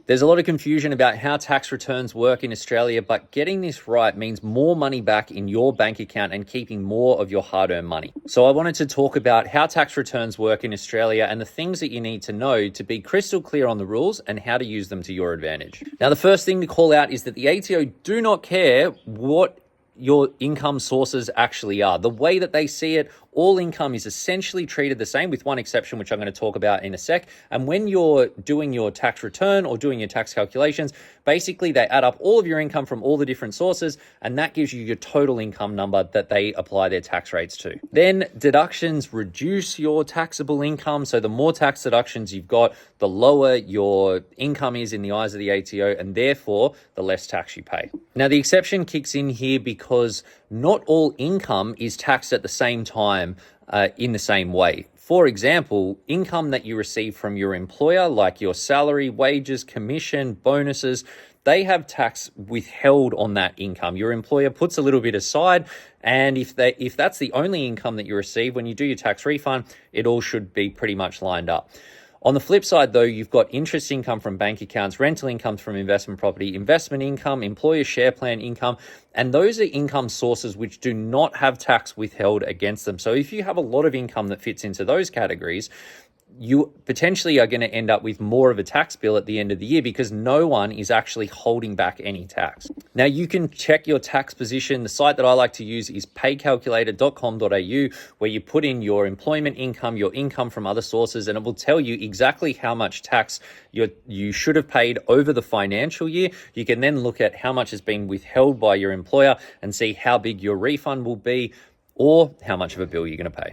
There's a lot of confusion about how tax returns work in Australia, but getting this right means more money back in your bank account and keeping more of your hard-earned money. So I wanted to talk about how tax returns work in Australia and the things that you need to know to be crystal clear on the rules and how to use them to your advantage. Now, the first thing to call out is that the ATO do not care what your income sources actually are. The way that they see it, all income is essentially treated the same, with one exception, which I'm going to talk about in a sec. And when you're doing your tax return or doing your tax calculations, basically they add up all of your income from all the different sources, and that gives you your total income number that they apply their tax rates to. Then deductions reduce your taxable income. So the more tax deductions you've got, the lower your income is in the eyes of the ATO, and therefore the less tax you pay. Now, the exception kicks in here because not all income is taxed at the same time in the same way. For example, income that you receive from your employer, like your salary, wages, commission, bonuses, they have tax withheld on that income. Your employer puts a little bit aside, and if that's the only income that you receive, when you do your tax refund, it all should be pretty much lined up. On the flip side, though, you've got interest income from bank accounts, rental income from investment property, investment income, employer share plan income, and those are income sources which do not have tax withheld against them. So if you have a lot of income that fits into those categories, you potentially are going to end up with more of a tax bill at the end of the year because no one is actually holding back any tax. Now, you can check your tax position. The site that I like to use is paycalculator.com.au, where you put in your employment income, your income from other sources, and it will tell you exactly how much tax you should have paid over the financial year. You can then look at how much has been withheld by your employer and see how big your refund will be or how much of a bill you're going to pay.